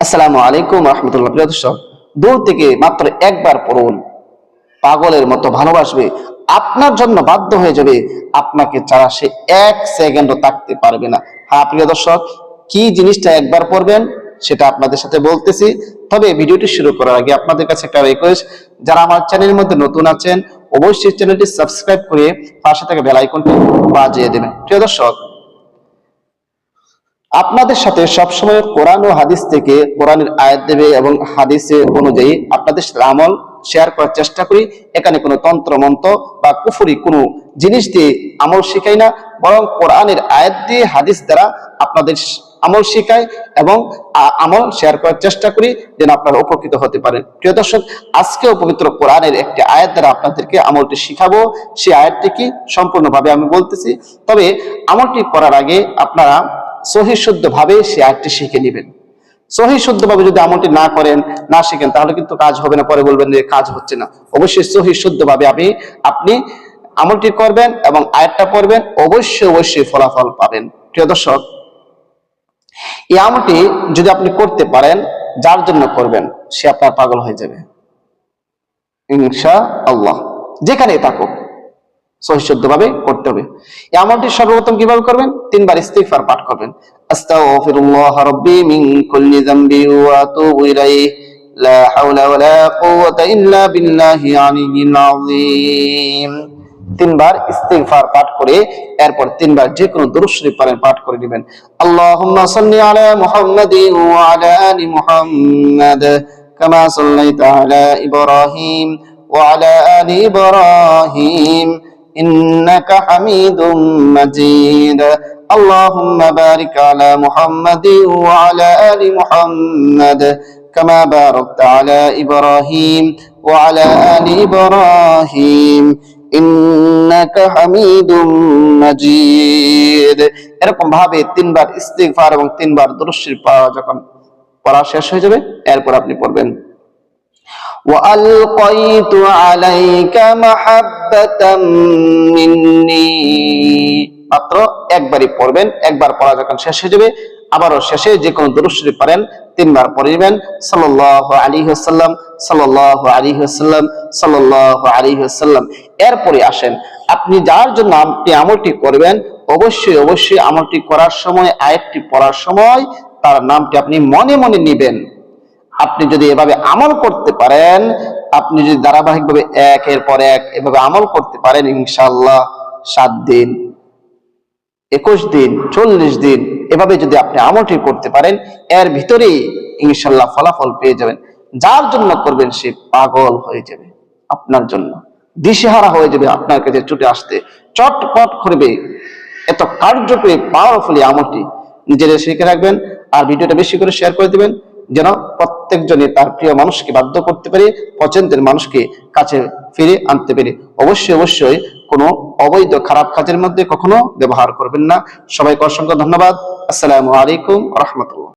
আসসালামু আলাইকুম রাহমাতুল্লাহ। প্রিয় দর্শক, দূর থেকে মাত্র একবার পড়ুন, পাগলের মতো ভালোবাসবে, আপনার জন্য বাধ্য হয়ে যাবে, আপনাকে ছাড়া সে এক সেকেন্ডও থাকতে পারবে না। হ্যাঁ প্রিয় দর্শক, কি জিনিসটা একবার পড়বেন সেটা আপনাদের সাথে বলতেছি। তবে ভিডিওটি শুরু করার আগে আপনাদের কাছে একটা রিকোয়েস্ট, যারা আমার চ্যানেলের মধ্যে নতুন আছেন অবশ্যই চ্যানেলটি সাবস্ক্রাইব করে পাশে থাকা বেল আইকনটি বাজিয়ে দেবেন। প্রিয় দর্শক, আপনাদের সাথে সবসময় কোরআন ও হাদিস থেকে কোরআনের আয়াত দেবে এবং হাদিসের অনুযায়ী আপনাদের সাথে আমল শেয়ার করার চেষ্টা করি। এখানে কোনো তন্ত্র মন্ত্র বা কুফরি কোনো জিনিস দিয়ে আমল শিখাই না, বরং কোরআনের আয়াত দিয়ে হাদিস দ্বারা আপনাদের আমল শিখাই এবং আমল শেয়ার করার চেষ্টা করি যেন আপনারা উপকৃত হতে পারেন। প্রিয় দর্শক, আজকেও পবিত্র কোরআনের একটি আয়াত দ্বারা আপনাদেরকে আমলটি শিখাবো। সেই আয়াতটি কি সম্পূর্ণভাবে আমি বলতেছি, তবে আমলটি করার আগে আপনারা সহি শুদ্ধ ভাবে সে আয়াতটি শিখে নেবেন। সহি শুদ্ধ ভাবে যদি আমলটি না করেন, না শিখেন, তাহলে কিন্তু কাজ হবে না, পরে বলবেন যে কাজ হচ্ছে না। অবশ্যই সহি শুদ্ধ ভাবে আপনি আমলটি করবেন এবং আয়াতটা পড়বেন, অবশ্যই ফলাফল পাবেন। প্রিয় দর্শক, এই আমলটি যদি আপনি করতে পারেন, যার জন্য করবেন সে আপনার পাগল হয়ে যাবে ইনশাআল্লাহ, যেখানেই থাকুক। সহিশুদ্ধভাবে করতে হবে। এই আমলটি সর্বপ্রথম কিভাবে করবেন? 3 বার ইস্তিগফার পাঠ করবেন। আস্তাগফিরুল্লাহ রাব্বি মিন কুল্লি যামবি ওয়া আতুবু ইলাইহি লা হাওলা ওয়ালা কুওয়াতা ইল্লা বিল্লাহি আলিয়্যিল আযীম। 3 বার ইস্তিগফার পাঠ করে এরপর 3 বার যে কোনো দুরূদ শরীফ পাঠ করে দিবেন। আল্লাহুম্মা সাল্লি আলা মুহাম্মাদিন ওয়া আলা আলি মুহাম্মাদ কামা সাল্লাইতা আলা ইব্রাহিম ওয়া আলা আলি ইব্রাহিম إنك حميد مجيد اللهم بارك على محمد وعلى آل محمد كما باركت على إبراهيم وعلى آل إبراهيم إنك حميد مجيد। এরকম ভাবে 3 বার ইস্তিগফার এবং 3 বার দুরূদ শরীফ যখন পড়া শেষ হয়ে যাবে, এরপর আপনি পড়বেন وَأَلْقَيْتُ عَلَيْكَ مَحَبَّةً مِّنِّي। মাত্র একবারই পড়বেন। একবার পড়া যখন শেষ হয়ে যাবে, আবারও শেষে যে কোনো দুরূদ শরীফ পড়েন, 3 বার পড়ে নেবেন সাল্লাল্লাহু আলাইহি ওয়াসাল্লাম সাল্লাল্লাহু আলাইহি ওয়াসাল্লাম সাল্লাল্লাহু আলাইহি ওয়াসাল্লাম। এরপরে আসেন, আপনি যার জন্য আপনি আমলটি করবেন, অবশ্যই আমলটি করার সময়, আয়াতটি পড়ার সময় তার নামটি আপনি মনে মনে নেবেন। আপনি যদি এভাবে আমল করতে পারেন, আপনি যদি ধারাবাহিকভাবে একের পর এক এভাবে আমল করতে পারেন, ইনশাআল্লাহ 7 দিন, 21 দিন, 40 দিন এভাবে যদি আপনি আমলটি করতে পারেন, এর ভিতরেই ইনশাআল্লাহ ফলাফল পেয়ে যাবেন। যার জন্য করবেন সে পাগল হয়ে যাবে, আপনার জন্য দিশেহারা হয়ে যাবে, আপনার কাছে ছুটে আসতে চটপট করবে। এত কার্যকরী পাওয়ারফুলি আমলটি নিজেরা শিখে রাখবেন আর ভিডিওটা বেশি করে শেয়ার করে দিবেন, যেন প্রত্যেকজনে তার প্রিয় মানুষকে বাধ্য করতে পারে, পছন্দের মানুষকে কাছে ফিরে আনতে পারে। অবশ্যই কোনো অবৈধ খারাপ কাজের মধ্যে কখনো ব্যবহার করবেন না। সবাইকে অসংখ্য ধন্যবাদ। আসসালামু আলাইকুম ওয়া রাহমাতুল্লাহ।